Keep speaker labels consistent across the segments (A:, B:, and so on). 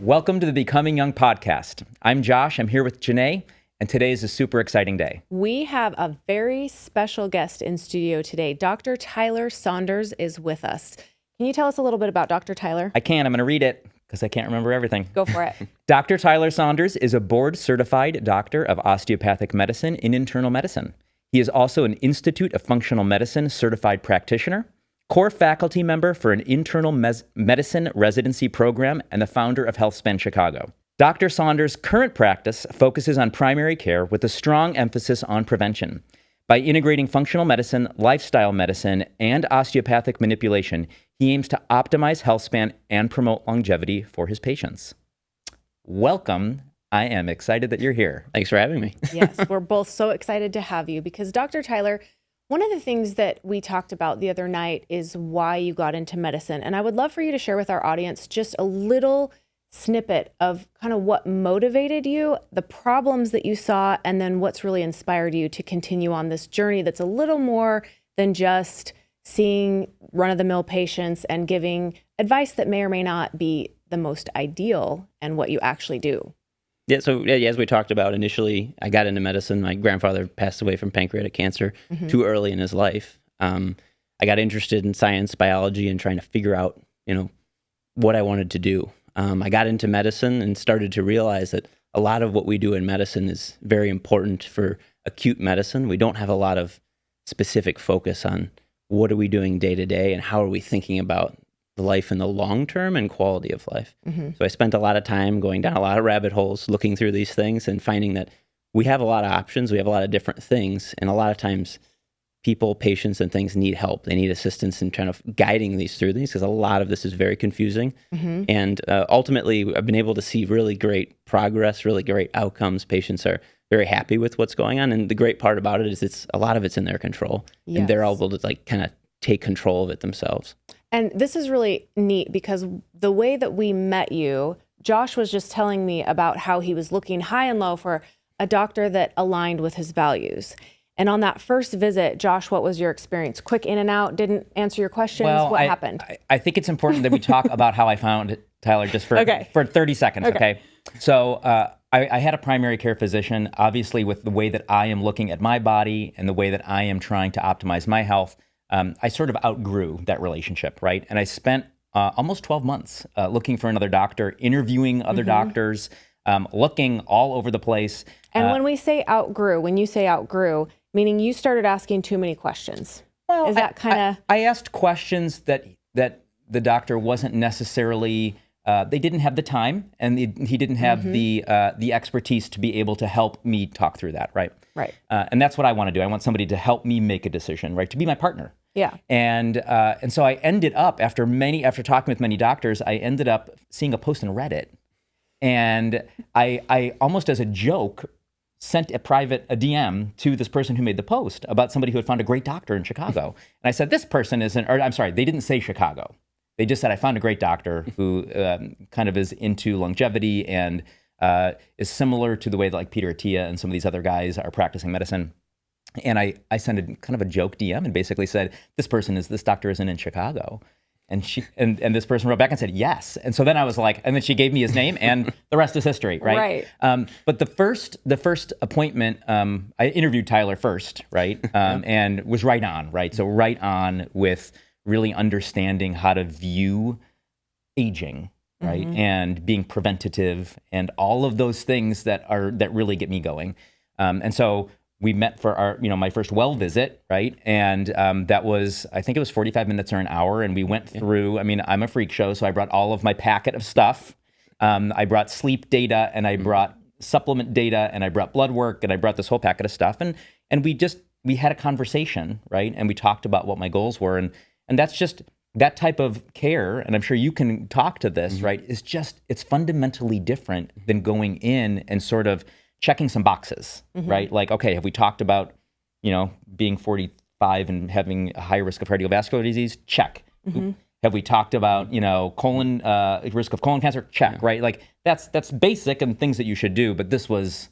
A: Welcome to the Becoming Young podcast. I'm Josh. I'm here with Janae, and today is a super exciting day.
B: We have a very special guest in studio today. Dr. Tyler Saunders is with us. Can you tell us a little bit about Dr. Tyler?
A: I can. I'm going to read it because I can't remember everything.
B: Go for it.
A: Dr. Tyler Saunders is a board-certified doctor of osteopathic medicine in internal medicine. He is also an Institute of Functional Medicine certified practitioner, core faculty member for an internal medicine residency program, and the founder of HealthSpan Chicago. Dr. Saunders' current practice focuses on primary care with a strong emphasis on prevention. By integrating functional medicine, lifestyle medicine, and osteopathic manipulation, he aims to optimize HealthSpan and promote longevity for his patients. Welcome. I am excited that you're here.
C: Thanks for having me.
B: Yes, we're both so excited to have you because Dr. Tyler, one of the things that we talked about the other night is why you got into medicine. And I would love for you to share with our audience just a little snippet of kind of what motivated you, the problems that you saw, and then what's really inspired you to continue on this journey that's a little more than just seeing run-of-the-mill patients and giving advice that may or may not be the most ideal and what you actually do.
C: So as we talked about initially, I got into medicine. My grandfather passed away from pancreatic cancer too early in his life. I got interested in science, biology, and trying to figure out, what I wanted to do. I got into medicine and started to realize that a lot of what we do in medicine is very important for acute medicine. We don't have a lot of specific focus on what are we doing day to day and how are we thinking about the life in the long term and quality of life. So I spent a lot of time going down a lot of rabbit holes, looking through these things and finding that we have a lot of options. We have a lot of different things. And a lot of times people, patients, and things need help. They need assistance in kind of guiding these through these because a lot of this is very confusing. And ultimately, I've been able to see really great progress, really great outcomes. Patients are very happy with what's going on. And the great part about it is a lot of it's in their control.
B: Yes.
C: And they're able to kind of take control of it themselves.
B: And this is really neat because the way that we met you, Josh was just telling me about how he was looking high and low for a doctor that aligned with his values. And on that first visit, Josh, what was your experience? Quick in and out, didn't answer your questions?
A: Well,
B: what happened?
A: I think it's important that we talk about how I found Tyler just for 30 seconds, okay? So I had a primary care physician, obviously with the way that I am looking at my body and the way that I am trying to optimize my health. I sort of outgrew that relationship, right? And I spent almost 12 months looking for another doctor, interviewing other doctors, looking all over the place.
B: And when you say outgrew, meaning you started asking too many questions.
A: Well,
B: is that kind of...
A: I asked questions that the doctor wasn't necessarily... they didn't have the time, and he didn't have the expertise to be able to help me talk through that, right?
B: Right.
A: And that's what I want to do. I want somebody to help me make a decision, right? To be my partner.
B: Yeah.
A: And so I ended up, after talking with many doctors, I ended up seeing a post on Reddit. And I almost as a joke sent a DM to this person who made the post about somebody who had found a great doctor in Chicago. And I said, this person they didn't say Chicago. They just said, I found a great doctor who kind of is into longevity and is similar to the way that like Peter Attia and some of these other guys are practicing medicine. And I sent a kind of a joke DM and basically said, this doctor isn't in Chicago. And and this person wrote back and said, yes. And so then I was like, and then she gave me his name and the rest is history, right?
B: Right.
A: But the first appointment, I interviewed Tyler first, right? And was right on, right? So right on with really understanding how to view aging, right? And being preventative and all of those things that really get me going. And so we met for our, my first well visit, right? And that was, I think it was 45 minutes or an hour. And we went through, I'm a freak show, so I brought all of my packet of stuff. I brought sleep data and I brought supplement data and I brought blood work and I brought this whole packet of stuff. And we had a conversation, right? And we talked about what my goals were. And that's just that type of care. And I'm sure you can talk to this, right? It's fundamentally different than going in and sort of checking some boxes, right? Like, okay, have we talked about, being 45 and having a high risk of cardiovascular disease? Check. Have we talked about, colon risk of colon cancer? Check, right? Like that's basic and things that you should do, but this was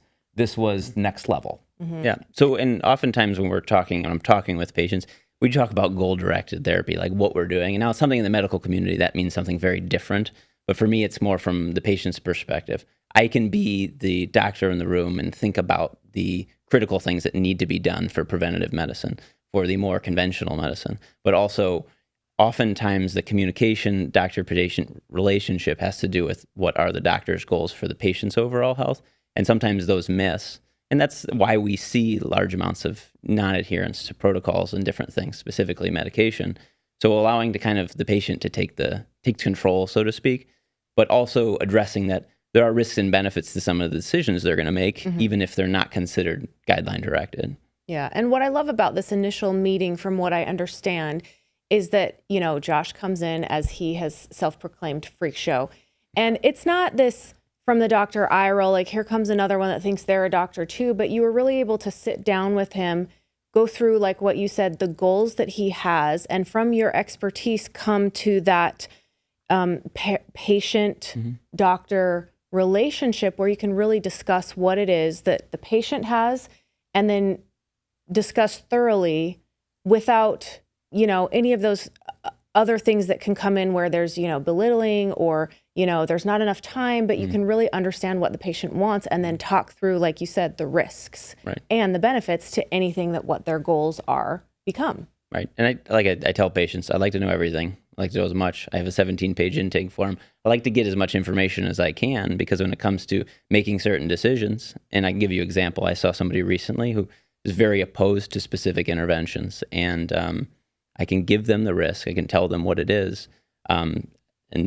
A: next level.
C: Yeah. So, and oftentimes when I'm talking with patients, we talk about goal-directed therapy, like what we're doing. And now something in the medical community, that means something very different. But for me, it's more from the patient's perspective. I can be the doctor in the room and think about the critical things that need to be done for preventative medicine, for the more conventional medicine, but also oftentimes the communication doctor-patient relationship has to do with what are the doctor's goals for the patient's overall health, and sometimes those miss. And that's why we see large amounts of non-adherence to protocols and different things, specifically medication. So allowing to kind of the patient to take control, so to speak, but also addressing that there are risks and benefits to some of the decisions they're going to make, even if they're not considered guideline directed.
B: Yeah. And what I love about this initial meeting, from what I understand, is that, you know, Josh comes in as he has self-proclaimed freak show. And it's not this from the doctor eye roll, like here comes another one that thinks they're a doctor too, but you were really able to sit down with him, go through, like what you said, the goals that he has, and from your expertise come to that patient-doctor relationship where you can really discuss what it is that the patient has, and then discuss thoroughly without, you know, any of those other things that can come in where there's, you know, belittling or, you know, there's not enough time, but you can really understand what the patient wants and then talk through, like you said, the risks and the benefits to anything that what their goals are become.
C: Right. And I tell patients, I'd like to know everything. I like to know as much. I have a 17-page intake form. I like to get as much information as I can, because when it comes to making certain decisions, and I can give you an example. I saw somebody recently who is very opposed to specific interventions, and I can give them the risk. I can tell them what it is, and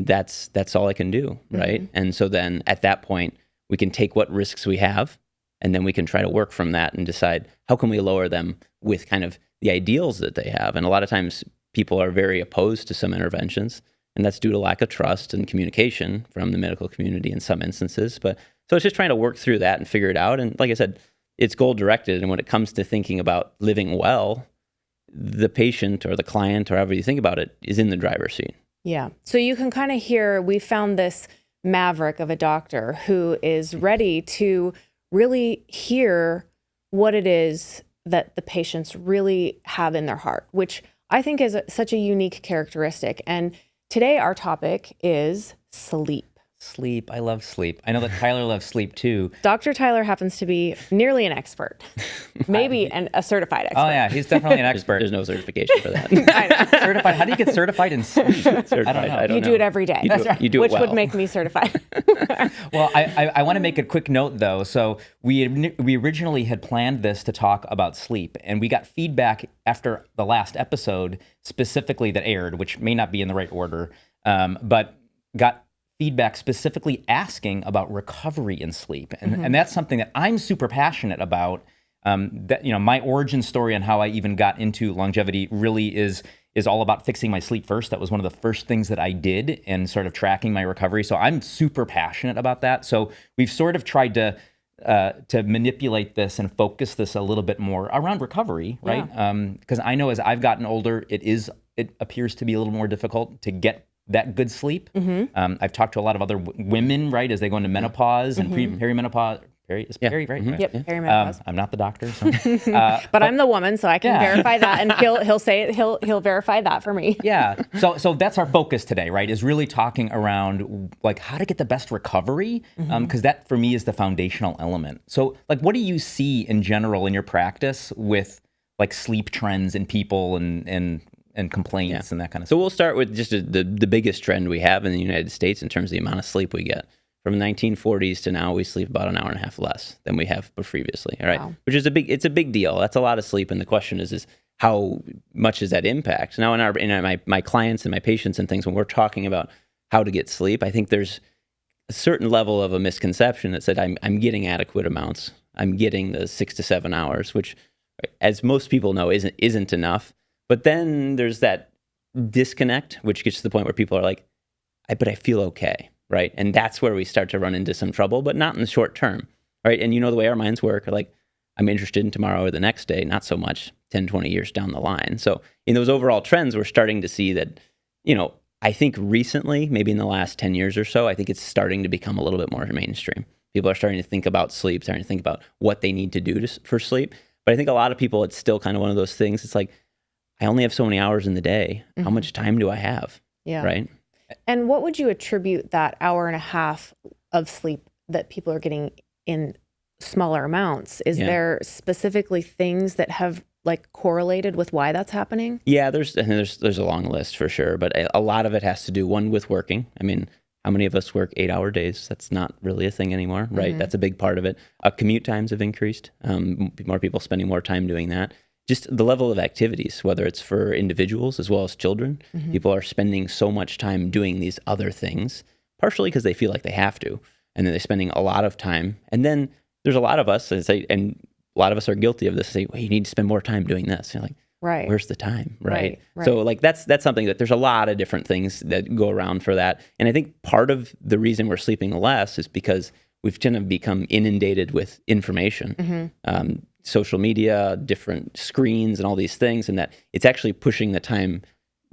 C: that's all I can do, right? And so then at that point, we can take what risks we have, and then we can try to work from that and decide how can we lower them with kind of the ideals that they have. And a lot of times people are very opposed to some interventions, and that's due to lack of trust and communication from the medical community in some instances. But so it's just trying to work through that and figure it out. And like I said, it's goal directed. And when it comes to thinking about living well, the patient or the client, or however you think about it, is in the driver's seat.
B: Yeah. So you can kind of hear, we found this maverick of a doctor who is ready to really hear what it is that the patients really have in their heart, which I think is such a unique characteristic. And today our topic is sleep.
A: Sleep. I love sleep. I know that Tyler loves sleep too.
B: Dr. Tyler happens to be nearly an expert, maybe a certified expert.
A: Oh yeah, he's definitely an expert.
C: There's no certification for that.
A: Certified? How do you get certified in sleep?
C: Certified,
A: I don't know.
B: You do it every day.
C: You do
B: which
C: it well.
B: would make me certified.
A: Well, I want to make a quick note though. So we originally had planned this to talk about sleep, and we got feedback after the last episode specifically that aired, which may not be in the right order, but got feedback specifically asking about recovery in sleep. And that's something that I'm super passionate about. That, you know, my origin story and how I even got into longevity really is all about fixing my sleep first. That was one of the first things that I did, and sort of tracking my recovery. So I'm super passionate about that. So we've sort of tried to manipulate this and focus this a little bit more around recovery, right? Because I know as I've gotten older, it appears to be a little more difficult to get that good sleep. I've talked to a lot of other women, right, as they go into menopause and perimenopause. Is Perry, right?
B: Yep, perimenopause.
A: I'm not the doctor, so.
B: but I'm the woman, so I can verify that, and he'll say it. He'll verify that for me.
A: Yeah. So that's our focus today, right? Is really talking around like how to get the best recovery, because that for me is the foundational element. So like, what do you see in general in your practice with like sleep trends in people and complaints and that kind of stuff?
C: So we'll start with just the biggest trend we have in the United States in terms of the amount of sleep we get. From the 1940s to now, we sleep about an hour and a half less than we have previously. All right, which is it's a big deal. That's a lot of sleep, and the question is how much does that impact? Now, in my clients and my patients and things, when we're talking about how to get sleep, I think there's a certain level of a misconception that said I'm getting adequate amounts. I'm getting the 6 to 7 hours, which, as most people know, isn't enough. But then there's that disconnect, which gets to the point where people are like, but I feel okay. Right. And that's where we start to run into some trouble, but not in the short term. Right. And you know the way our minds work, like I'm interested in tomorrow or the next day, not so much 10, 20 years down the line. So in those overall trends, we're starting to see that, you know, I think recently, maybe in the last 10 years or so, I think it's starting to become a little bit more mainstream. People are starting to think about sleep, starting to think about what they need to do for sleep. But I think a lot of people, it's still kind of one of those things. It's like, I only have so many hours in the day. How much time do I have?
B: Yeah.
C: Right.
B: And what would you attribute that hour and a half of sleep that people are getting in smaller amounts? Is there specifically things that have like correlated with why that's happening?
C: Yeah, there's a long list for sure, but a lot of it has to do, one, with working. I mean, how many of us work 8-hour days? That's not really a thing anymore, right? That's a big part of it. Commute times have increased. More people spending more time doing that. Just the level of activities, whether it's for individuals as well as children. People are spending so much time doing these other things, partially because they feel like they have to, and then they're spending a lot of time. And then there's a lot of us, and a lot of us are guilty of this, say, well, you need to spend more time doing this. You're like,
B: right.
C: Where's the time, right?
B: Right.
C: So like that's something that there's a lot of different things that go around for that. And I think part of the reason we're sleeping less is because we've kind of become inundated with information, social media, different screens and all these things, and that it's actually pushing the time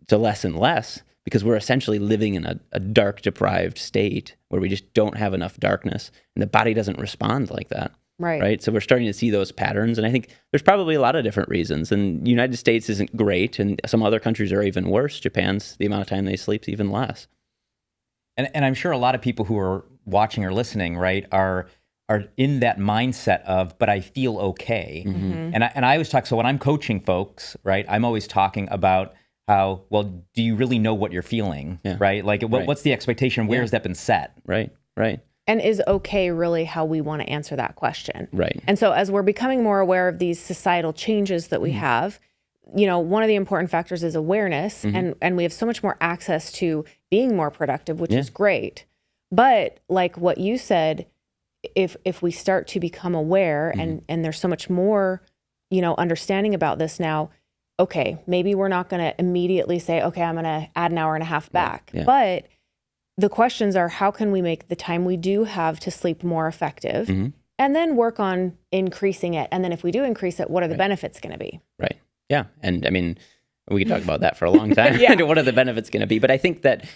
C: to less and less because we're essentially living in a dark deprived state where we just don't have enough darkness and the body doesn't respond like that. Right. So we're starting to see those patterns. And I think there's probably a lot of different reasons. And the United States isn't great. And some other countries are even worse. Japan's, the amount of time they sleep is even less.
A: And I'm sure a lot of people who are watching or listening, right, are in that mindset of, but I feel okay. And I always talk, so when I'm coaching folks, right, I'm always talking about how, well, do you really know what you're feeling, right? Like, what's the expectation? Where has that been set?
C: Right.
B: And is okay really how we want to answer that question?
C: Right.
B: And so as we're becoming more aware of these societal changes that we have, one of the important factors is awareness, and we have so much more access to being more productive, which is great. But like what you said, if we start to become aware and there's so much more, understanding about this now, okay, maybe we're not going to immediately say, okay, I'm going to add an hour and a half back.
C: Yeah.
B: But the questions are, how can we make the time we do have to sleep more effective? And then work on increasing it. And then if we do increase it, what are the benefits going to be?
C: Right. Yeah. And I mean, we could talk about that for a long time. What are the benefits going to be? But I think that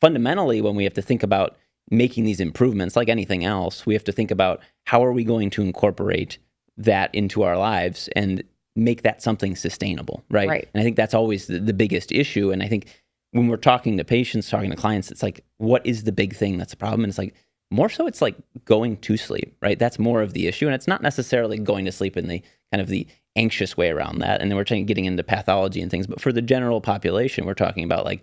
C: fundamentally, when we have to think about making these improvements, like anything else, we have to think about how are we going to incorporate that into our lives and make that something sustainable, right? And I think that's always the biggest issue. And I think when we're talking to patients, talking to clients, it's like, what is the big thing that's a problem? And it's like, more so it's like going to sleep, right? That's more of the issue. And it's not necessarily going to sleep in the kind of the anxious way around that. And then we're getting into pathology and things. But for the general population, we're talking about like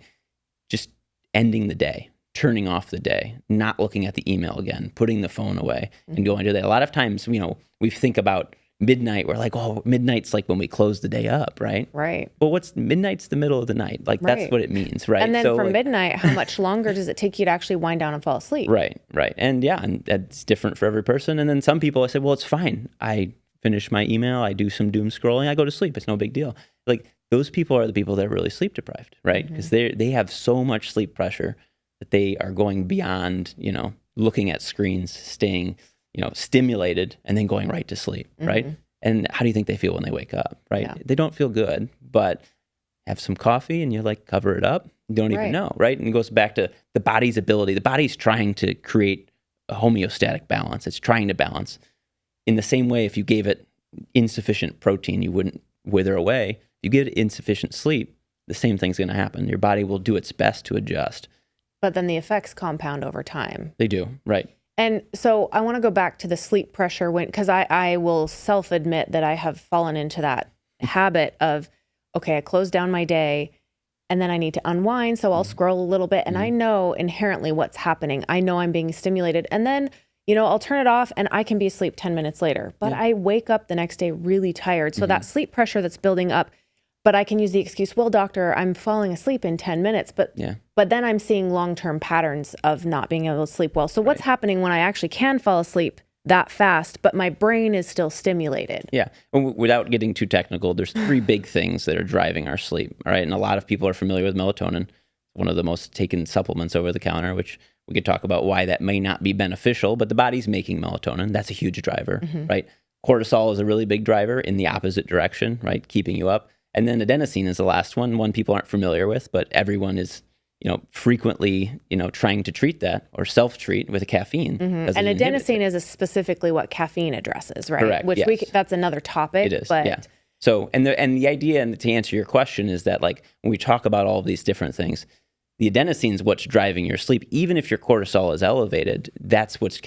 C: just ending the day, turning off the day, not looking at the email again, putting the phone away and going to that. A lot of times, we think about midnight, we're like, oh, midnight's like when we close the day up, right?
B: Right.
C: But midnight's the middle of the night. Like that's what it means, right?
B: And then from midnight, how much longer does it take you to actually wind down and fall asleep?
C: Right. And and that's different for every person. And then some people, I said, well, it's fine. I finish my email, I do some doom scrolling, I go to sleep. It's no big deal. Like those people are the people that are really sleep deprived, right? Because they have so much sleep pressure that they are going beyond, looking at screens, staying stimulated and then going right to sleep, right? And how do you think they feel when they wake up, right?
B: Yeah.
C: They don't feel good, but have some coffee and you like cover it up. You don't even know, right? And it goes back to the body's ability. The body's trying to create a homeostatic balance. It's trying to balance. In the same way, if you gave it insufficient protein, you wouldn't wither away. If you give it insufficient sleep, the same thing's going to happen. Your body will do its best to adjust.
B: But then the effects compound over time.
C: They do, right.
B: And so I want to go back to the sleep pressure because I will self-admit that I have fallen into that habit of, okay, I close down my day and then I need to unwind. So I'll scroll a little bit and I know inherently what's happening. I know I'm being stimulated. And then, I'll turn it off and I can be asleep 10 minutes later. But I wake up the next day really tired. So that sleep pressure that's building up, but I can use the excuse, well, doctor, I'm falling asleep in 10 minutes. But then I'm seeing long-term patterns of not being able to sleep well. So what's happening when I actually can fall asleep that fast, but my brain is still stimulated?
C: Yeah. Without getting too technical, there's 3 big things that are driving our sleep. All right. And a lot of people are familiar with melatonin, one of the most taken supplements over the counter, which we could talk about why that may not be beneficial, but the body's making melatonin. That's a huge driver, right? Cortisol is a really big driver in the opposite direction, right? Keeping you up. And then adenosine is the last one people aren't familiar with, but everyone is, frequently, trying to treat that or self-treat with a caffeine.
B: And adenosine is specifically what caffeine addresses, right?
C: Correct.
B: Which that's another topic.
C: It is,
B: but
C: yeah. So, and the idea, and to answer your question, is that like when we talk about all of these different things, the adenosine is what's driving your sleep. Even if your cortisol is elevated, that's what's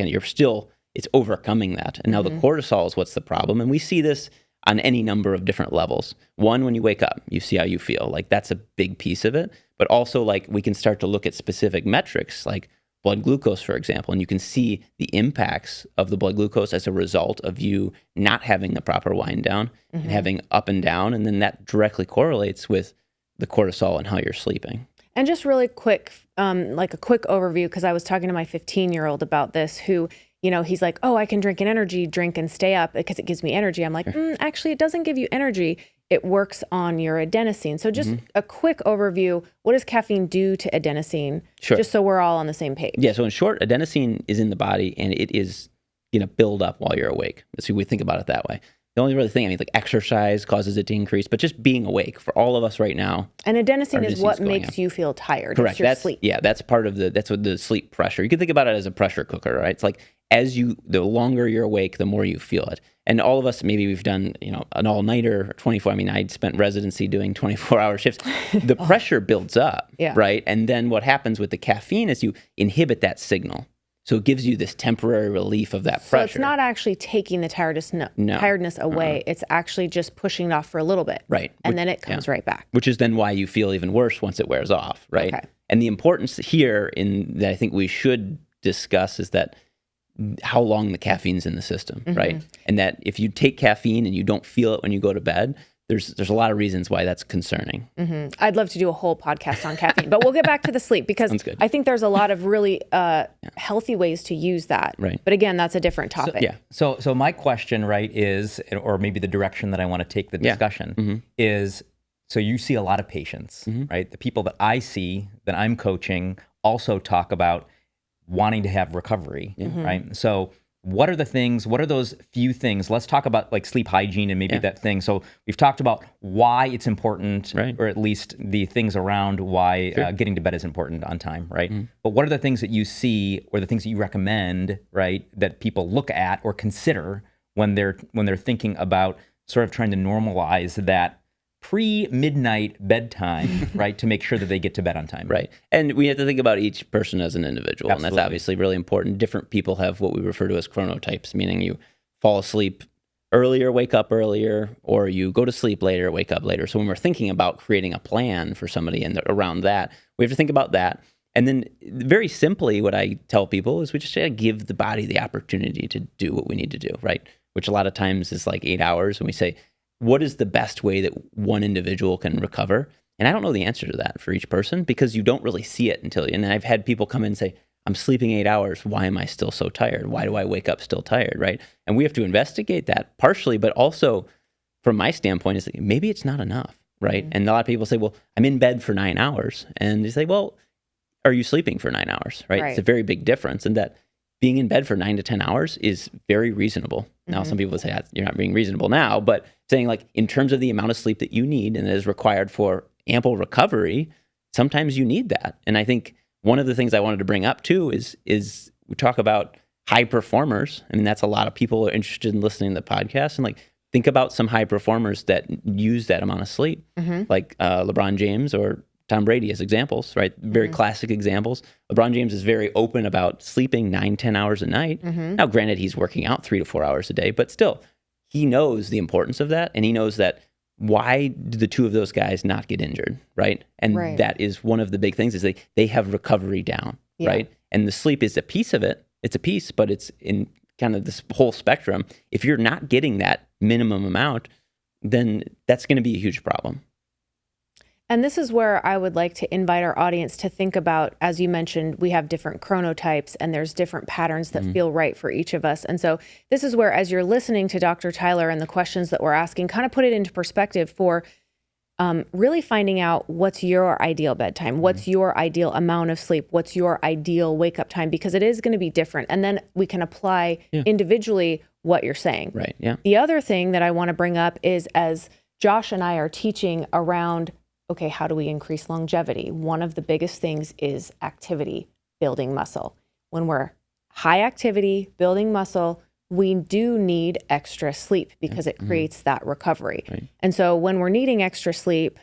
C: it's overcoming that. And now the cortisol is what's the problem. And we see this on any number of different levels. One, when you wake up, you see how you feel. Like that's a big piece of it. But also like we can start to look at specific metrics like blood glucose, for example, and you can see the impacts of the blood glucose as a result of you not having the proper wind down and having up and down. And then that directly correlates with the cortisol and how you're sleeping.
B: And just really quick, like a quick overview, because I was talking to my 15-year-old about this, who, you know, he's like, oh, I can drink an energy drink and stay up because it gives me energy. I'm like, actually, it doesn't give you energy. It works on your adenosine. So just a quick overview. What does caffeine do to adenosine?
C: Sure.
B: Just so we're all on the same page.
C: Yeah. So in short, adenosine is in the body and it is going to build up while you're awake. So we think about it that way. The only really thing, I mean, like exercise causes it to increase, but just being awake for all of us right now.
B: And adenosine is what makes you feel tired.
C: Correct.
B: It's your sleep.
C: Yeah, that's part of that's what the sleep pressure. You can think about it as a pressure cooker, right? It's like the longer you're awake, the more you feel it. And all of us, maybe we've done, you know, an all-nighter, 24. I mean, I spent residency doing 24-hour shifts. The pressure builds up, right? And then what happens with the caffeine is you inhibit that signal. So it gives you this temporary relief of that pressure.
B: So it's not actually taking the tiredness away. It's actually just pushing it off for a little bit.
C: Right.
B: And then it comes right back.
C: Which is then why you feel even worse once it wears off, right?
B: Okay.
C: And the importance here that I think we should discuss is that how long the caffeine's in the system, right? And that if you take caffeine and you don't feel it when you go to bed, there's a lot of reasons why that's concerning.
B: I'd love to do a whole podcast on caffeine, but we'll get back to the sleep because I think there's a lot of really healthy ways to use that.
C: Right.
B: But again, that's a different topic.
A: So my question, right, is, or maybe the direction that I want to take the discussion is, so you see a lot of patients, right? The people that I see that I'm coaching also talk about wanting to have recovery, right? So what are those few things? Let's talk about like sleep hygiene and maybe that thing. So we've talked about why it's important, or at least the things around why getting to bed is important on time, right? But what are the things that you see or the things that you recommend, right, that people look at or consider when they're thinking about sort of trying to normalize that pre-midnight bedtime, right, to make sure that they get to bed on time.
C: Right. And we have to think about each person as an individual.
A: Absolutely.
C: And that's obviously really important. Different people have what we refer to as chronotypes, meaning you fall asleep earlier, wake up earlier, or you go to sleep later, wake up later. So when we're thinking about creating a plan for somebody and around that, we have to think about that. And then very simply, what I tell people is we just gotta give the body the opportunity to do what we need to do, right? Which a lot of times is like 8 hours. And we say, what is the best way that one individual can recover? And I don't know the answer to that for each person because you don't really see it and I've had people come in and say, I'm sleeping 8 hours. Why am I still so tired? Why do I wake up still tired, right? And we have to investigate that partially, but also from my standpoint is that maybe it's not enough, right? And a lot of people say, well, I'm in bed for 9 hours. And they say, well, are you sleeping for 9 hours, right? It's a very big difference. And that being in bed for 9 to 10 hours is very reasonable. Now, some people say you're not being reasonable now, but saying like in terms of the amount of sleep that you need and that is required for ample recovery, sometimes you need that. And I think one of the things I wanted to bring up too is we talk about high performers. I mean, that's a lot of people are interested in listening to the podcast and like think about some high performers that use that amount of sleep, like LeBron James or Tom Brady as examples, right? Very classic examples. LeBron James is very open about sleeping 9-10 hours a night. Now, granted, he's working out 3 to 4 hours a day, but still, he knows the importance of that. And he knows that why do the two of those guys not get injured, right? And that is one of the big things is they have recovery down, right? And the sleep is a piece of it. It's a piece, but it's in kind of this whole spectrum. If you're not getting that minimum amount, then that's going to be a huge problem.
B: And this is where I would like to invite our audience to think about, as you mentioned, we have different chronotypes and there's different patterns that feel right for each of us. And so this is where, as you're listening to Dr. Tyler and the questions that we're asking, kind of put it into perspective for really finding out what's your ideal bedtime, what's your ideal amount of sleep, what's your ideal wake up time, because it is going to be different. And then we can apply individually what you're saying.
C: Right. Yeah.
B: The other thing that I want to bring up is, as Josh and I are teaching around, okay, how do we increase longevity? One of the biggest things is activity, building muscle. When we're high activity, building muscle, we do need extra sleep because it creates that recovery. And so when we're needing extra sleep,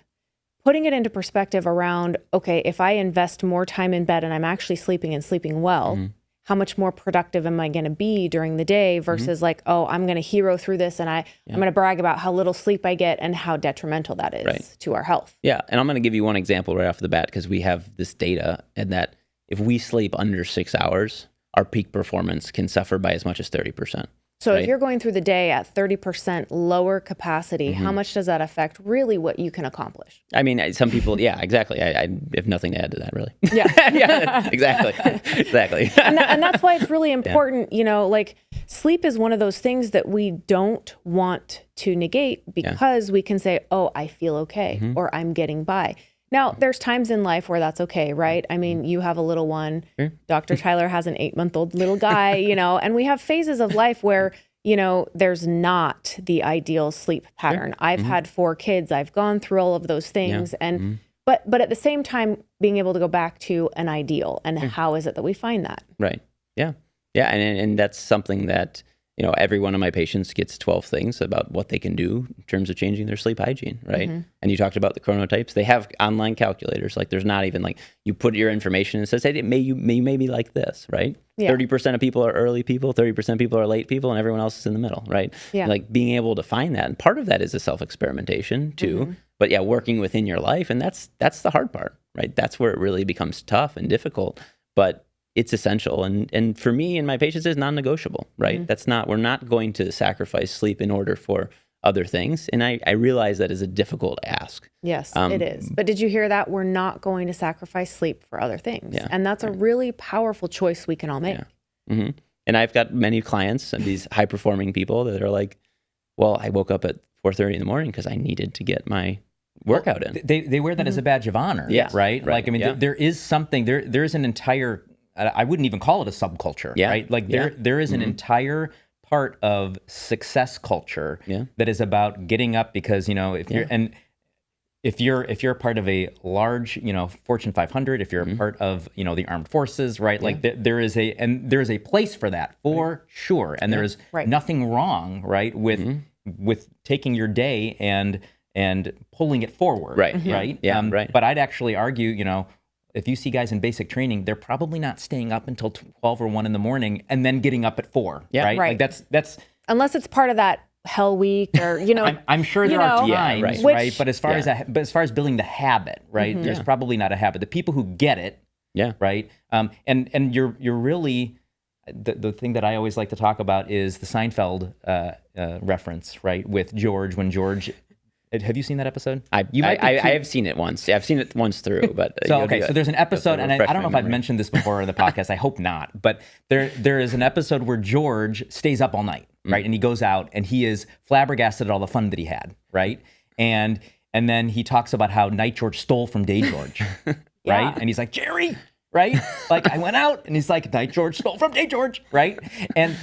B: putting it into perspective around, okay, if I invest more time in bed and I'm actually sleeping and sleeping well, how much more productive am I going to be during the day versus like, oh, I'm going to hero through this and I'm going to brag about how little sleep I get and how detrimental that is to our health.
C: Yeah. And I'm going to give you one example right off the bat because we have this data and that if we sleep under 6 hours, our peak performance can suffer by as much as 30%.
B: So if you're going through the day at 30% lower capacity, how much does that affect really what you can accomplish?
C: I mean, some people, yeah, exactly. I have nothing to add to that, really.
B: Yeah.
C: Yeah, exactly. Exactly.
B: And that's why it's really important, you know, like sleep is one of those things that we don't want to negate because we can say, oh, I feel okay, or I'm getting by. Now, there's times in life where that's okay, right? I mean, you have a little one. Dr. Tyler has an 8-month-old little guy, you know, and we have phases of life where, you know, there's not the ideal sleep pattern. I've had 4 kids. I've gone through all of those things. And but at the same time, being able to go back to an ideal and how is it that we find that?
C: Right. Yeah. Yeah. And that's something that, you know, every one of my patients gets 12 things about what they can do in terms of changing their sleep hygiene, right? And you talked about the chronotypes. They have online calculators. Like there's not even like you put your information and it says, hey, you may be like this, right? 30% of people are early people, 30% of people are late people, and everyone else is in the middle, right?
B: Yeah.
C: Like being able to find that. And part of that is a self-experimentation too. But yeah, working within your life. And that's the hard part, right? That's where it really becomes tough and difficult. But it's essential. And for me and my patients, it's non-negotiable, right? We're not going to sacrifice sleep in order for other things. And I realize that is a difficult ask.
B: Yes, it is. But did you hear that? We're not going to sacrifice sleep for other things.
C: Yeah.
B: And that's a really powerful choice we can all make.
C: Yeah. And I've got many clients of these high-performing people that are like, well, I woke up at 4:30 in the morning because I needed to get my workout in.
A: They wear that as a badge of honor, right? Like, I mean, there is something, there's an entire, I wouldn't even call it a subculture, right? Like there is an entire part of success culture that is about getting up because, you know, if you're part of a large, you know, Fortune 500, if you're a part of, you know, the armed forces, right? Like there is a place for that for sure. And there is nothing wrong, right? With taking your day and pulling it forward, right?
C: Yeah, right.
A: But I'd actually argue, you know, if you see guys in basic training, they're probably not staying up until 12 or 1 in the morning and then getting up at 4, right? Like that's
B: unless it's part of that hell week or, you know.
A: I'm sure there are times, right? But as far as building the habit, right? There's probably not a habit. The people who get it, right? And you're really the thing that I always like to talk about is the Seinfeld reference, right? With George, when George. Have you seen that episode?
C: I have seen it once. Yeah, I've seen it once through, but
A: so there's an episode, and I don't know if I've mentioned this before in the podcast. I hope not, but there is an episode where George stays up all night, right? And he goes out and he is flabbergasted at all the fun that he had, right? And then he talks about how Night George stole from Day George, right? And he's like, Jerry, right? Like I went out and he's like, Night George stole from Day George, right? And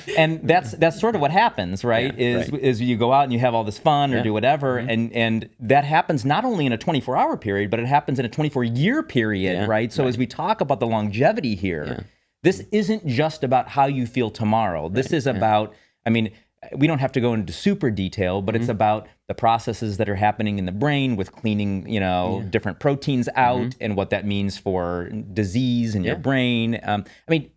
A: that's sort of what happens, right? Is you go out and you have all this fun or do whatever, and that happens not only in a 24-hour period, but it happens in a 24-year period, right? So as we talk about the longevity here, this isn't just about how you feel tomorrow. This is about, I mean, we don't have to go into super detail, but it's about the processes that are happening in the brain with cleaning, you know, different proteins out and what that means for disease in your brain. I mean,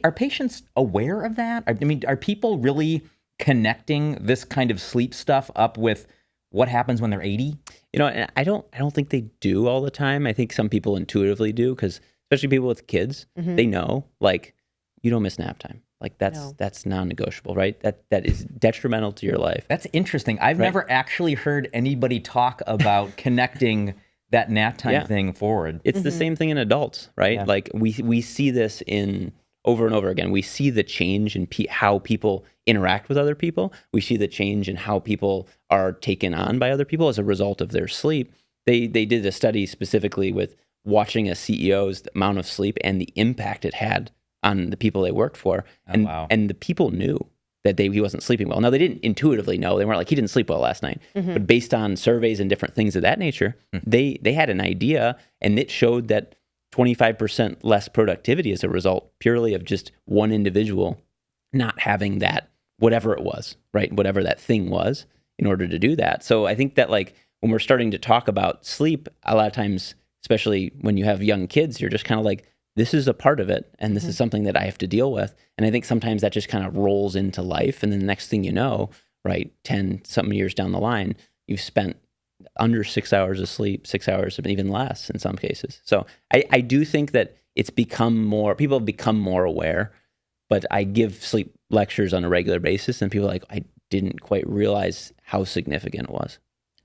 A: are patients aware of that? I mean, are people really connecting this kind of sleep stuff up with what happens when they're 80?
C: You know, and I don't think they do all the time. I think some people intuitively do, because especially people with kids, they know, like, you don't miss nap time. Like that's non-negotiable, right? That is detrimental to your life.
A: That's interesting. I've never actually heard anybody talk about connecting that nap time thing forward.
C: It's the same thing in adults, right? Yeah. Like we see this in over and over again. We see the change in how people interact with other people. We see the change in how people are taken on by other people as a result of their sleep. They did a study specifically with watching a CEO's amount of sleep and the impact it had on the people they worked for. And the people knew that he wasn't sleeping well. Now, they didn't intuitively know. They weren't like, he didn't sleep well last night. But based on surveys and different things of that nature, they had an idea, and it showed that 25% less productivity as a result purely of just one individual not having that, whatever it was, right? Whatever that thing was in order to do that. So I think that, like, when we're starting to talk about sleep, a lot of times, especially when you have young kids, you're just kind of like, this is a part of it, and this is something that I have to deal with. And I think sometimes that just kind of rolls into life, and then the next thing you know, right, 10 something years down the line, you've spent under 6 hours of sleep, 6 hours, even less in some cases. So I do think that it's become more, people have become more aware, but I give sleep lectures on a regular basis, and people are like, I didn't quite realize how significant it was.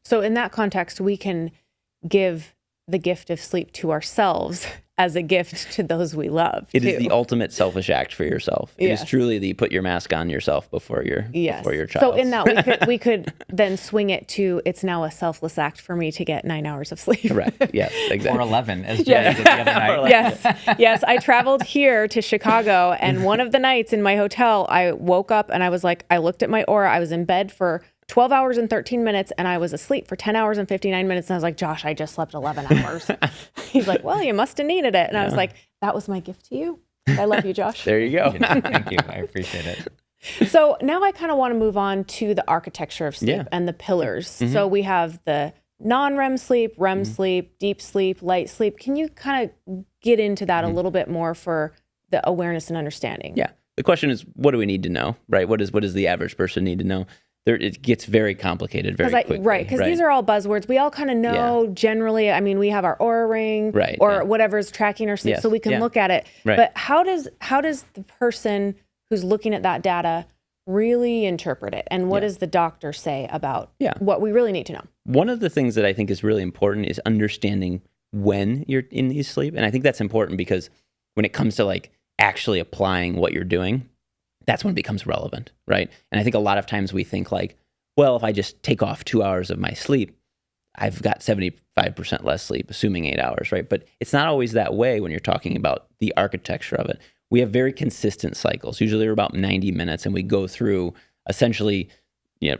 B: So in that context, we can give the gift of sleep to ourselves as a gift to those we love.
C: It is the ultimate selfish act for yourself. It
B: Yes.
C: is truly the put your mask on yourself before your child.
B: So in that, we could then swing it to, it's now a selfless act for me to get 9 hours of sleep.
C: Correct. Yes, exactly.
A: Or 11, as Jay did the other night.
B: Yes. I traveled here to Chicago, and one of the nights in my hotel, I woke up and I was like, I looked at my Oura. I was in bed for 12 hours and 13 minutes, and I was asleep for 10 hours and 59 minutes. And I was like, Josh, I just slept 11 hours. He's like, well, you must have needed it. And I was like, that was my gift to you. I love you, Josh.
C: There you go.
A: Thank you. I appreciate it.
B: So now I kind of want to move on to the architecture of sleep and the pillars. So we have the non-REM sleep, REM sleep, deep sleep, light sleep. Can you kind of get into that a little bit more for the awareness and understanding?
C: Yeah. The question is, what do we need to know, right? What does the average person need to know? It gets very complicated very quickly.
B: Right, because these are all buzzwords. We all kind of know generally. I mean, we have our Oura ring or whatever's tracking our sleep, so we can look at it.
C: Right.
B: But how does the person who's looking at that data really interpret it? And what does the doctor say about what we really need to know?
C: One of the things that I think is really important is understanding when you're in these sleep. And I think that's important because when it comes to like actually applying what you're doing, that's when it becomes relevant, right? And I think a lot of times we think like, well, if I just take off 2 hours of my sleep, I've got 75% less sleep, assuming 8 hours, right? But it's not always that way when you're talking about the architecture of it. We have very consistent cycles. Usually they're about 90 minutes, and we go through essentially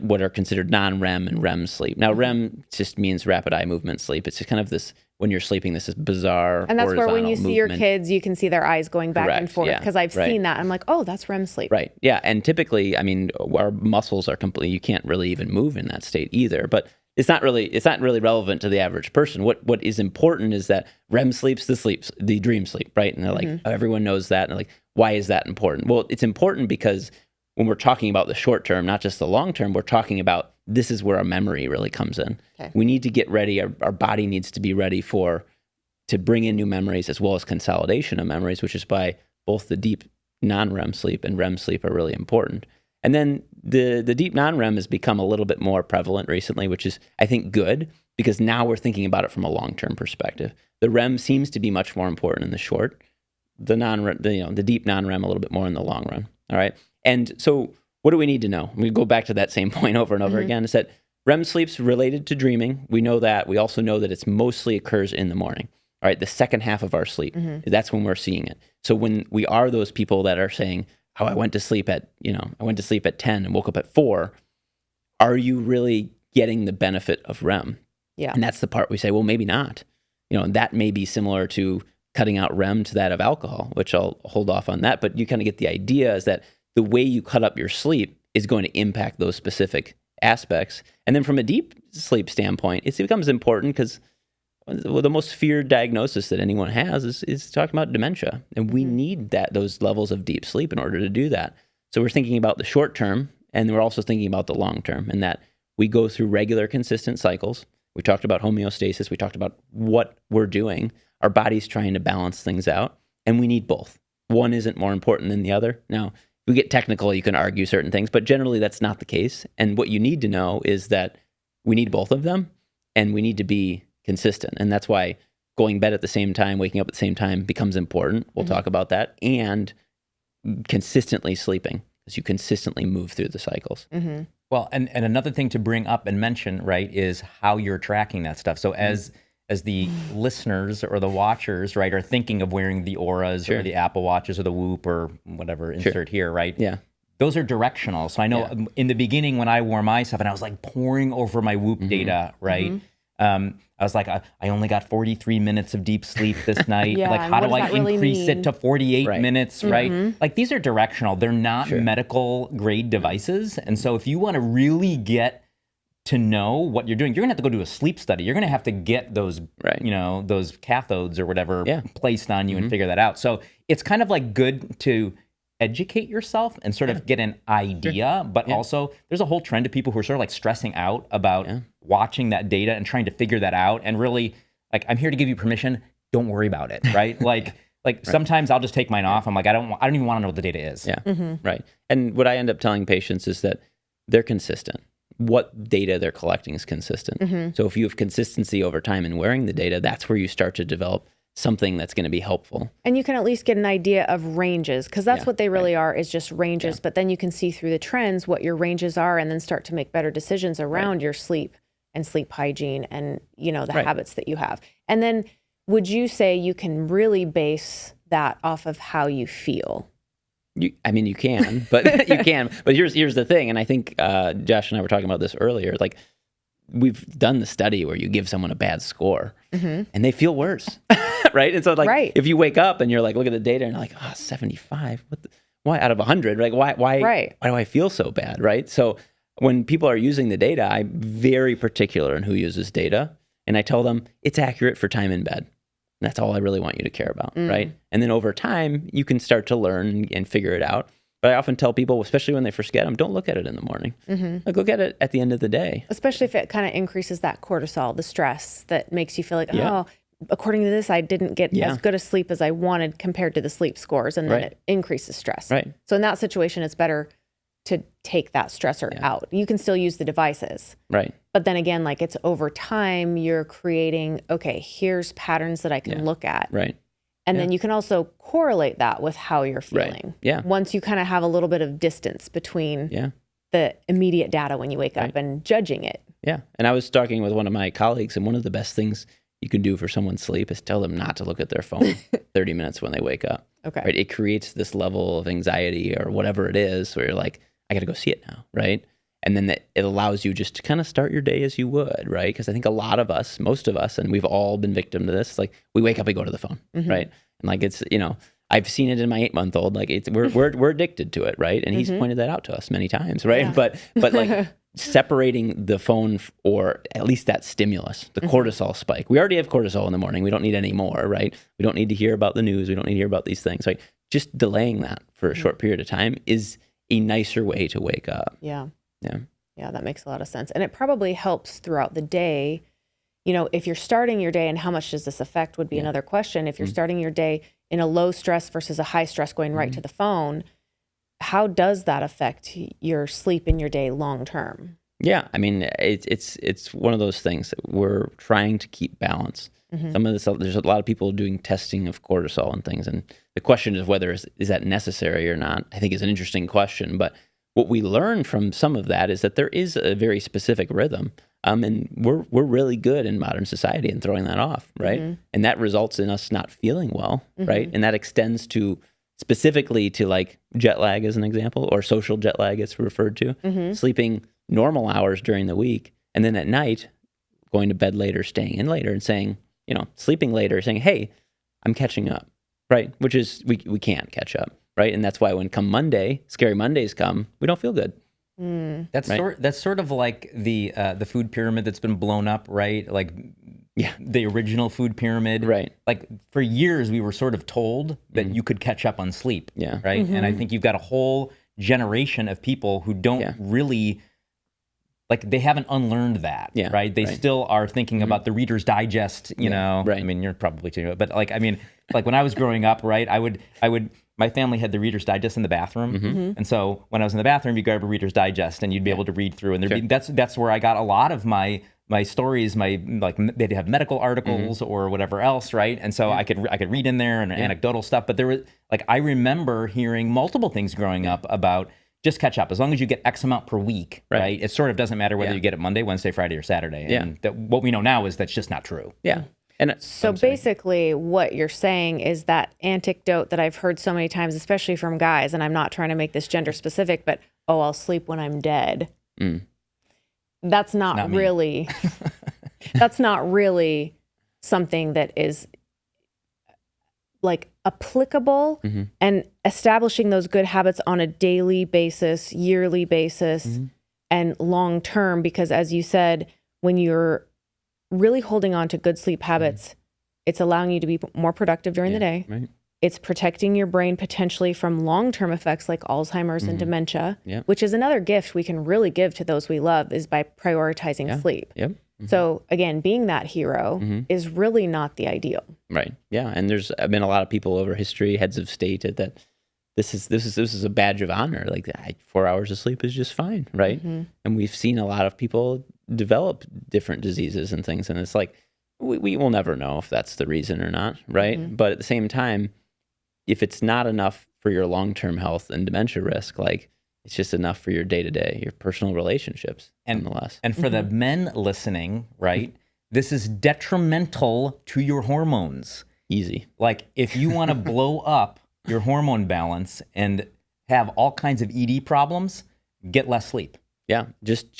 C: what are considered non-REM and REM sleep. Now, REM just means rapid eye movement sleep. It's just kind of this, when you're sleeping, this is bizarre
B: and that's where when you
C: movement.
B: see your kids, you can see their eyes going back and forth, because I've seen that. I'm like, oh, that's REM sleep.
C: Right. Yeah. And typically, I mean, our muscles are completely, you can't really even move in that state either. But it's not really relevant to the average person. What is important is that REM sleep's the dream sleep, right? And they're like, oh, everyone knows that. And they're like, why is that important? Well, it's important because when we're talking about the short term, not just the long term, we're talking about this is where our memory really comes in. Okay. We need to get ready. Our body needs to be ready to bring in new memories as well as consolidation of memories, which is why both the deep non-REM sleep and REM sleep are really important. And then the deep non-REM has become a little bit more prevalent recently, which is, I think, good, because now we're thinking about it from a long-term perspective. The REM seems to be much more important in the short, the deep non-REM a little bit more in the long run. All right. And so what do we need to know? We go back to that same point over and over again, is that REM sleep's related to dreaming. We know that. We also know that it's mostly occurs in the morning. All right. The second half of our sleep, that's when we're seeing it. So when we are those people that are saying, I went to sleep at 10 and woke up at 4, are you really getting the benefit of REM? Yeah. And that's the part we say, well, maybe not. That may be similar to cutting out REM to that of alcohol, which I'll hold off on that. But you kind of get the idea is that the way you cut up your sleep is going to impact those specific aspects. And then from a deep sleep standpoint, it becomes important because the most feared diagnosis that anyone has is talking about dementia. And we need those levels of deep sleep in order to do that. So we're thinking about the short term, and we're also thinking about the long term, and that we go through regular, consistent cycles. We talked about homeostasis. We talked about what we're doing. Our body's trying to balance things out, and we need both. One isn't more important than the other. Now, if we get technical, you can argue certain things, but generally that's not the case. And what you need to know is that we need both of them, and we need to be consistent. And that's why going to bed at the same time, waking up at the same time becomes important. We'll talk about that. And consistently sleeping, because you consistently move through the cycles.
A: Well, and another thing to bring up and mention, right, is how you're tracking that stuff. So as the listeners or the watchers, right, are thinking of wearing the Auras or the Apple Watches or the Whoop or whatever, insert here, right? Yeah. Those are directional. So I know in the beginning when I wore my stuff and I was like pouring over my Whoop data, right? I was like, I only got 43 minutes of deep sleep this night. Like, how do I increase it to 48 minutes, right? Like, these are directional. They're not medical grade devices. And so if you want to really get to know what you're doing, you're gonna have to go do a sleep study. You're gonna have to get those, those cathodes or whatever placed on you and figure that out. So it's kind of like good to educate yourself and sort of get an idea, but also there's a whole trend of people who are sort of like stressing out about watching that data and trying to figure that out. And really, like, I'm here to give you permission. Don't worry about it, right? Like sometimes I'll just take mine off. I'm like, I don't even want to know what the data is.
C: Yeah, right. And what I end up telling patients is that they're consistent. What data they're collecting is consistent. So if you have consistency over time in wearing the data, that's where you start to develop something that's going to be helpful.
B: And you can at least get an idea of ranges, because that's what they really are, is just ranges. But then you can see through the trends what your ranges are and then start to make better decisions around your sleep and sleep hygiene and, the habits that you have. And then would you say you can really base that off of how you feel?
C: You can, but you can. But here's the thing, and I think Josh and I were talking about this earlier. Like, we've done the study where you give someone a bad score and they feel worse, right? And so like, if you wake up and you're like, look at the data and you're like, 75, why out of 100? Like, why do I feel so bad, right? So when people are using the data, I'm very particular in who uses data, and I tell them it's accurate for time in bed. That's all I really want you to care about, right? And then over time, you can start to learn and figure it out. But I often tell people, especially when they first get them, don't look at it in the morning. Like, look at it at the end of the day.
B: Especially if it kind of increases that cortisol, the stress that makes you feel like, according to this, I didn't get as good a sleep as I wanted compared to the sleep scores. And then it increases stress. Right. So in that situation, it's better to take that stressor out. You can still use the devices. Right. But then again, like, it's over time, you're creating, okay, here's patterns that I can look at. Right. And then you can also correlate that with how you're feeling. Right. Yeah. Once you kind of have a little bit of distance between the immediate data when you wake up and judging it.
C: Yeah. And I was talking with one of my colleagues, and one of the best things you can do for someone's sleep is tell them not to look at their phone 30 minutes when they wake up. Okay. Right. It creates this level of anxiety or whatever it is where you're like, I got to go see it now. Right. And then it allows you just to kind of start your day as you would, right? Because I think a lot of us, most of us, and we've all been victim to this, like, we wake up, we go to the phone, right? And like, it's, I've seen it in my 8-month-old, like, we're addicted to it, right? And he's pointed that out to us many times, right? Yeah. But like, separating the phone, or at least that stimulus, the cortisol spike. We already have cortisol in the morning. We don't need any more, right? We don't need to hear about the news. We don't need to hear about these things. Like, just delaying that for a short period of time is a nicer way to wake up.
B: Yeah. Yeah, that makes a lot of sense. And it probably helps throughout the day. If you're starting your day, and how much does this affect would be another question. If you're starting your day in a low stress versus a high stress going right to the phone, how does that affect your sleep in your day long term?
C: Yeah, I mean, it's one of those things that we're trying to keep balance. Some of this, there's a lot of people doing testing of cortisol and things, and the question is whether is that necessary or not. I think is an interesting question, but what we learn from some of that is that there is a very specific rhythm, and we're really good in modern society in throwing that off, right? And that results in us not feeling well, right? And that extends to specifically to like jet lag as an example, or social jet lag it's referred to, sleeping normal hours during the week, and then at night going to bed later, staying in later, and saying, sleeping later, saying, hey, I'm catching up, right? Which is, we can't catch up. Right. And that's why when come Monday, scary Mondays come, we don't feel good.
A: That's sort of like the food pyramid that's been blown up, right? Like the original food pyramid. Right. Like, for years we were sort of told that you could catch up on sleep. Yeah. Right. And I think you've got a whole generation of people who don't really, like, they haven't unlearned that, right? They still are thinking about the Reader's Digest, know. Right. I mean, you're probably too, but like, I mean, like, when I was growing up, right, I would. My family had the Reader's Digest in the bathroom, and so when I was in the bathroom, you'd grab a Reader's Digest and you'd be able to read through. And that's where I got a lot of my stories. They'd have medical articles or whatever else, right? And so I could read in there and anecdotal stuff. But there was, like, I remember hearing multiple things growing up about just catch up as long as you get X amount per week, right? It sort of doesn't matter whether you get it Monday, Wednesday, Friday, or Saturday. And what we know now is that's just not true.
C: Yeah.
B: And so basically what you're saying is that anecdote that I've heard so many times, especially from guys, and I'm not trying to make this gender specific, but, I'll sleep when I'm dead. That's not really, that's not really something that is like applicable, and establishing those good habits on a daily basis, yearly basis, and long term, because as you said, when you're really holding on to good sleep habits, it's allowing you to be more productive during the day.
C: Right.
B: It's protecting your brain potentially from long-term effects like Alzheimer's and dementia, which is another gift we can really give to those we love, is by prioritizing sleep.
C: Yep.
B: So again, being that hero is really not the ideal.
C: Right. Yeah. And there's been a lot of people over history, heads of state, that this is a badge of honor. Like 4 hours of sleep is just fine, right? And we've seen a lot of people develop different diseases and things, and it's like we will never know if that's the reason or not, right? But at the same time, if it's not enough for your long-term health and dementia risk, like it's just enough for your day-to-day, your personal relationships, nonetheless.
A: And for the men listening, right, this is detrimental to your hormones.
C: Easy.
A: Like if you want to blow up your hormone balance and have all kinds of ED problems, get less sleep.
C: Yeah, just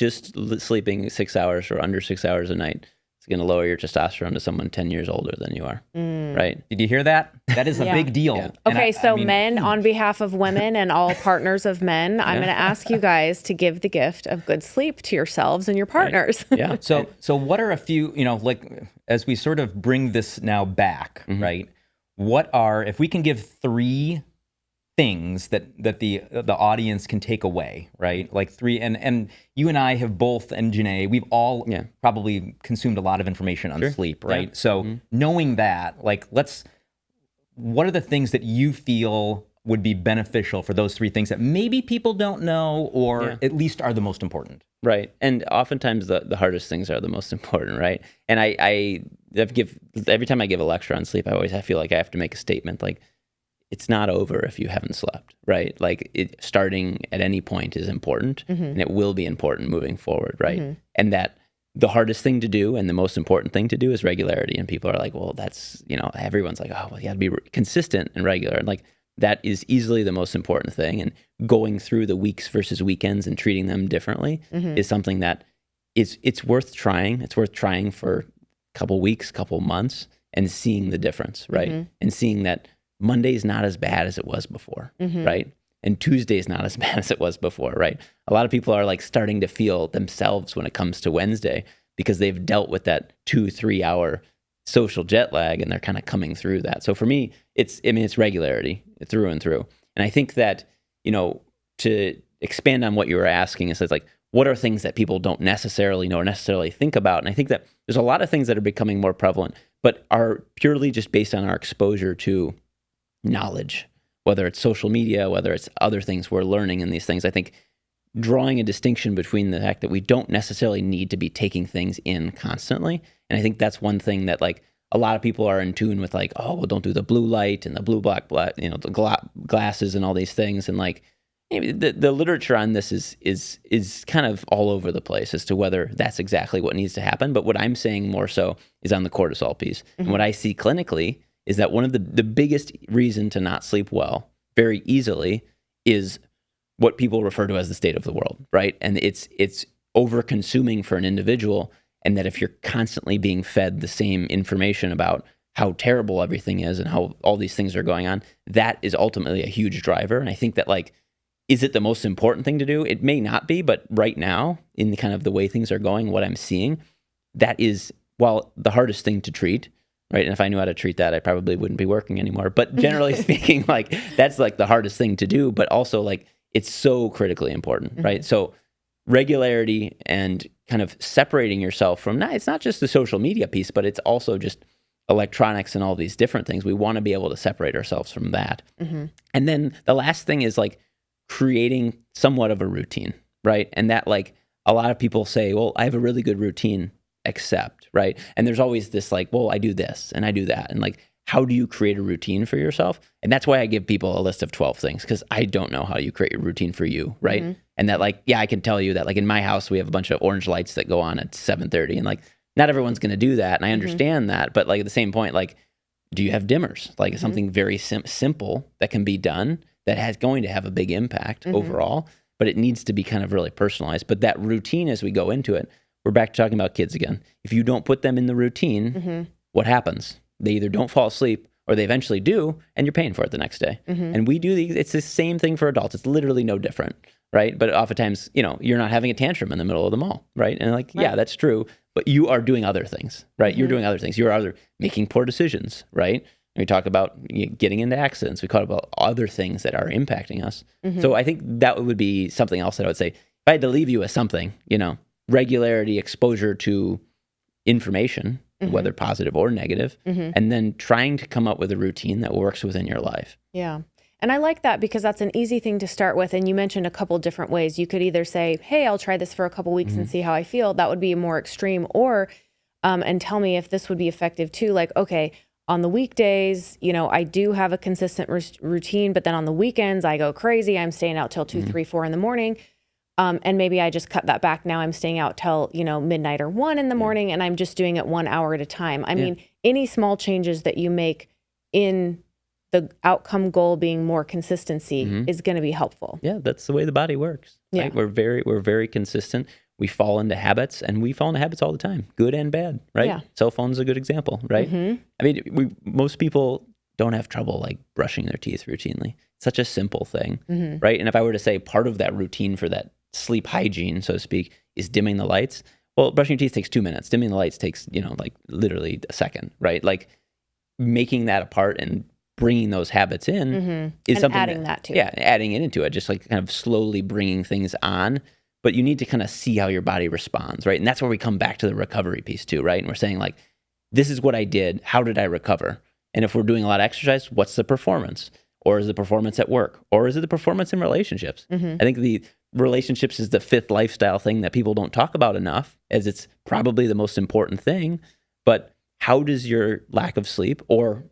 C: sleeping 6 hours or under 6 hours a night is going to lower your testosterone to someone 10 years older than you are, right?
A: Did you hear that? That is a big deal.
C: Yeah.
A: And
B: Okay, so
A: I mean,
B: men, on behalf of women and all partners of men, I'm going to ask you guys to give the gift of good sleep to yourselves and your partners.
C: Right. Yeah.
A: So what are a few, like as we sort of bring this now back, right? What are, if we can give 3 things that the audience can take away, right? Like 3, and you and I have both, and Janae, we've all probably consumed a lot of information on sleep, right?
C: Yeah.
A: So knowing that, like, what are the things that you feel would be beneficial for those 3 things that maybe people don't know, or at least are the most important?
C: Right. And oftentimes the hardest things are the most important, right? And every time I give a lecture on sleep, I feel like I have to make a statement like, it's not over if you haven't slept, right? Like starting at any point is important, and it will be important moving forward, right? And that the hardest thing to do and the most important thing to do is regularity. And people are like, well, that's, everyone's like, oh, well, you got to be consistent and regular. And like, that is easily the most important thing. And going through the weeks versus weekends and treating them differently is something that it's worth trying. It's worth trying for a couple weeks, couple months, and seeing the difference, right? And seeing that Monday's not as bad as it was before, right? And Tuesday's not as bad as it was before, right? A lot of people are like starting to feel themselves when it comes to Wednesday because they've dealt with that 2-3 hour social jet lag, and they're kind of coming through that. So for me, it's regularity through and through. And I think that, to expand on what you were asking, it's like, what are things that people don't necessarily know or necessarily think about? And I think that there's a lot of things that are becoming more prevalent, but are purely just based on our exposure to knowledge, whether it's social media, whether it's other things we're learning in these things. I think drawing a distinction between the fact that we don't necessarily need to be taking things in constantly. And I think that's one thing that like a lot of people are in tune with, like, oh, well, don't do the blue light and the blue black, the glasses and all these things. And like the literature on this is kind of all over the place as to whether that's exactly what needs to happen. But what I'm saying more so is on the cortisol piece. And what I see clinically is that one of the biggest reason to not sleep well very easily is what people refer to as the state of the world, right? And it's over consuming for an individual, and that if you're constantly being fed the same information about how terrible everything is and how all these things are going on, that is ultimately a huge driver. And I think that, like, is it the most important thing to do? It may not be, but right now, in the kind of the way things are going, what I'm seeing, that is, while the hardest thing to treat, right? And if I knew how to treat that, I probably wouldn't be working anymore. But generally speaking, like, that's like the hardest thing to do, but also like it's so critically important, right? So regularity and kind of separating yourself from, it's not just the social media piece, but it's also just electronics and all these different things. We want to be able to separate ourselves from that. And then the last thing is like creating somewhat of a routine, right? And that, like, a lot of people say, well, I have a really good routine, except, right? And there's always this like, well, I do this and I do that. And like, how do you create a routine for yourself? And that's why I give people a list of 12 things, because I don't know how you create a routine for you, right? And that, like, yeah, I can tell you that, like, in my house, we have a bunch of orange lights that go on at 7:30, and like, not everyone's going to do that. And I understand that, but like at the same point, like, do you have dimmers? Like, it's something very simple that can be done that has going to have a big impact overall, but it needs to be kind of really personalized. But that routine, as we go into it, we're back to talking about kids again. If you don't put them in the routine, what happens? They either don't fall asleep or they eventually do, and you're paying for it the next day. And we do it's the same thing for adults. It's literally no different, right? But oftentimes, you're not having a tantrum in the middle of the mall, right? And yeah, that's true, but you are doing other things, right? You're doing other things. You're either making poor decisions, right? And we talk about getting into accidents. We talk about other things that are impacting us. So I think that would be something else that I would say. If I had to leave you with something, regularity, exposure to information, whether positive or negative, and then trying to come up with a routine that works within your life.
B: Yeah. And I like that because that's an easy thing to start with. And you mentioned a couple different ways. You could either say, hey, I'll try this for a couple weeks and see how I feel. That would be more extreme. Or, and tell me if this would be effective too. Like, okay, on the weekdays, I do have a consistent routine, but then on the weekends, I go crazy. I'm staying out till 2, 3, 4 in the morning. And maybe I just cut that back. Now I'm staying out till, midnight or 1 in the morning, and I'm just doing it 1 hour at a time. I mean, any small changes that you make in the outcome goal being more consistency is going to be helpful.
C: Yeah, that's the way the body works. Right?
B: Yeah.
C: We're very consistent. We fall into habits, and we fall into habits all the time, good and bad, right?
B: Yeah.
C: Cell phone's a good example, right? I mean, most people don't have trouble like brushing their teeth routinely. It's such a simple thing, right? And if I were to say part of that routine for that sleep hygiene, so to speak, is dimming the lights. Well, brushing your teeth takes 2 minutes. Dimming the lights takes, like literally a second, right? Like making that a part and bringing those habits in is
B: and
C: something
B: adding that to
C: it, adding it into it, just like kind of slowly bringing things on. But you need to kind of see how your body responds, right? And that's where we come back to the recovery piece too, right? And we're saying like, this is what I did. How did I recover? And if we're doing a lot of exercise, what's the performance? Or is the performance at work? Or is it the performance in relationships? I think the relationships is the fifth lifestyle thing that people don't talk about enough, as it's probably the most important thing. But how does your lack of sleep or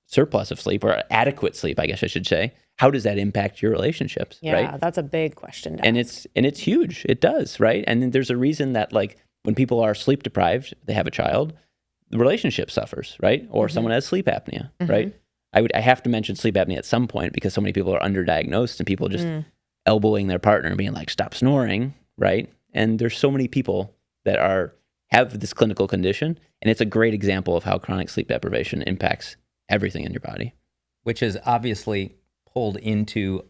C: surplus of sleep or adequate sleep, I guess I should say, how does that impact your relationships?
B: Yeah,
C: right?
B: That's a big question.
C: And it's huge. It does, right? And then there's a reason that like when people are sleep deprived, they have a child, the relationship suffers, right? Or someone has sleep apnea, right? I have to mention sleep apnea at some point because so many people are underdiagnosed and people just elbowing their partner and being like, stop snoring, right? And there's so many people that have this clinical condition, and it's a great example of how chronic sleep deprivation impacts everything in your body.
A: Which is obviously pulled into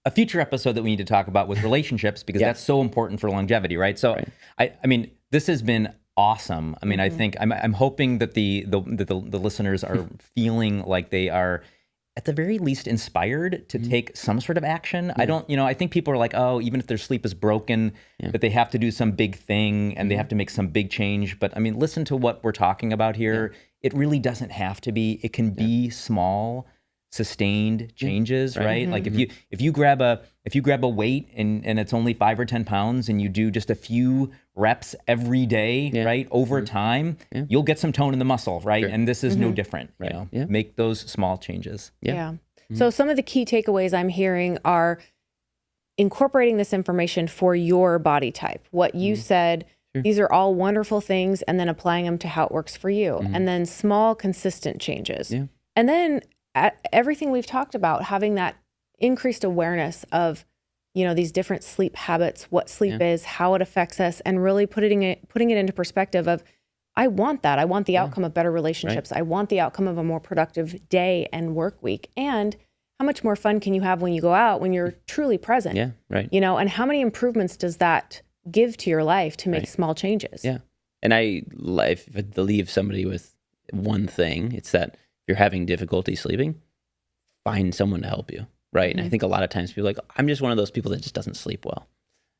A: a future episode that we need to talk about with relationships, because that's so important for longevity, right? So, I mean, this has been awesome. I mean, I think I'm hoping that the listeners are feeling like they are at the very least inspired to take some sort of action. I don't, I think people are like, oh, even if their sleep is broken, that they have to do some big thing and they have to make some big change. But I mean, listen to what we're talking about here. It really doesn't have to be. It can be small, sustained changes, right? Like if you grab a weight and it's only 5 or 10 pounds and you do just a few reps every day, right? Over time, you'll get some tone in the muscle, right? And this is no different, make those small changes.
B: So some of the key takeaways I'm hearing are incorporating this information for your body type. What you said, these are all wonderful things, and then applying them to how it works for you. And then small, consistent changes. And then everything we've talked about, having that increased awareness of, these different sleep habits, what sleep is, how it affects us, and really putting it into perspective of, I want that. I want the outcome of better relationships. I want the outcome of a more productive day and work week. And how much more fun can you have when you go out, when you're truly present? And how many improvements does that give to your life to make small changes?
C: And if to leave somebody with one thing, it's that if you're having difficulty sleeping, find someone to help you, right? And I think a lot of times people are like, I'm just one of those people that just doesn't sleep well.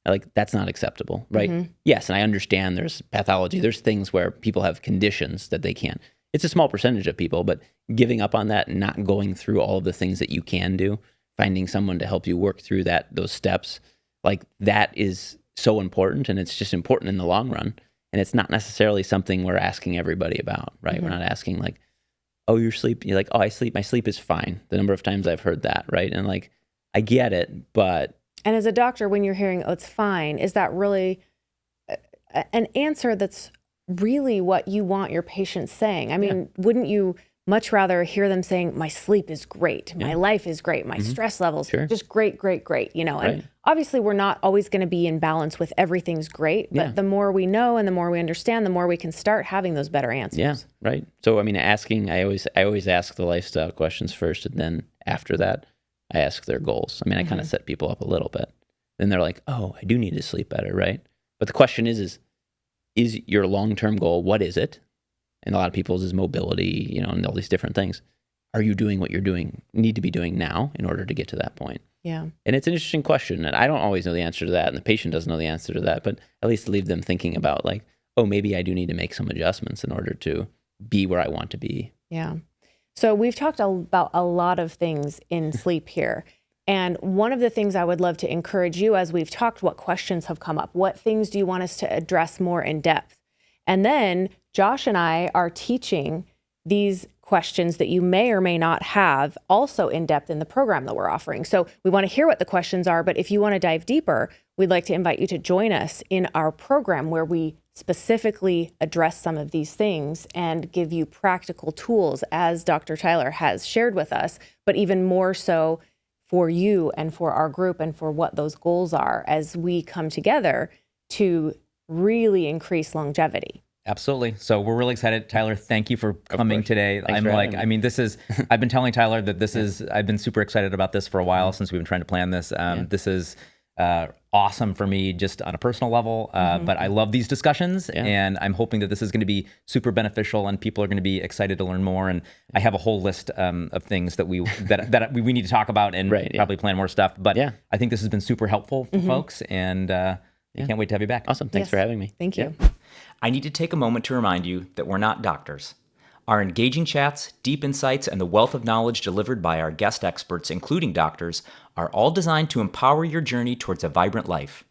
C: Like, that's not acceptable, right? Yes, and I understand there's pathology. There's things where people have conditions that they can't. It's a small percentage of people, but giving up on that and not going through all of the things that you can do, finding someone to help you work through those steps, like that is so important, and it's just important in the long run. And it's not necessarily something we're asking everybody about, right? We're not asking like, oh, your sleep. You're like, oh, I sleep. My sleep is fine. The number of times I've heard that, right? And like, I get it, but...
B: And as a doctor, when you're hearing, oh, it's fine, is that really an answer that's really what you want your patient saying? I mean, wouldn't you much rather hear them saying, my sleep is great, my life is great, my stress levels, just great, you know. And obviously we're not always going to be in balance with everything's great, but the more we know and the more we understand, the more we can start having those better answers.
C: Yeah, right. So, I mean, I always ask the lifestyle questions first, and then after that, I ask their goals. I mean, I kind of set people up a little bit. Then they're like, oh, I do need to sleep better, right? But the question is your long-term goal, what is it? And a lot of people's is mobility, you know, and all these different things. Are you doing what need to be doing now in order to get to that point?
B: Yeah.
C: And it's an interesting question. And I don't always know the answer to that. And the patient doesn't know the answer to that. But at least leave them thinking about like, oh, maybe I do need to make some adjustments in order to be where I want to be.
B: Yeah. So we've talked about a lot of things in sleep here. And one of the things I would love to encourage you as we've talked, what questions have come up? What things do you want us to address more in depth? And then Josh and I are teaching these questions that you may or may not have also in depth in the program that we're offering. So we want to hear what the questions are, but if you want to dive deeper, we'd like to invite you to join us in our program where we specifically address some of these things and give you practical tools as Dr. Tyler has shared with us, but even more so for you and for our group and for what those goals are as we come together to really increase longevity.
A: Absolutely. So we're really excited. Tyler, thank you for coming today.
C: Thanks for having me.
A: I mean, I've been telling Tyler that I've been super excited about this for a while since we've been trying to plan this. This is awesome for me just on a personal level, but I love these discussions and I'm hoping that this is going to be super beneficial and people are going to be excited to learn more. And I have a whole list of things that we need to talk about and probably plan more stuff. But I think this has been super helpful for folks and I can't wait to have you back.
C: Awesome. Thanks for having me.
B: Thank you.
A: I need to take a moment to remind you that we're not doctors. Our engaging chats, deep insights, and the wealth of knowledge delivered by our guest experts, including doctors, are all designed to empower your journey towards a vibrant life.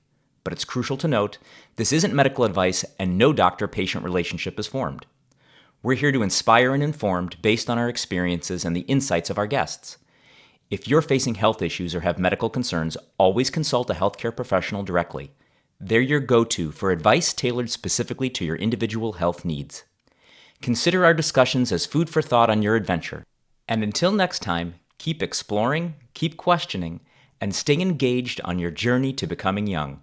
A: But it's crucial to note, this isn't medical advice and no doctor-patient relationship is formed. We're here to inspire and inform based on our experiences and the insights of our guests. If you're facing health issues or have medical concerns, always consult a healthcare professional directly. They're your go-to for advice tailored specifically to your individual health needs. Consider our discussions as food for thought on your adventure. And until next time, keep exploring, keep questioning, and stay engaged on your journey to becoming young.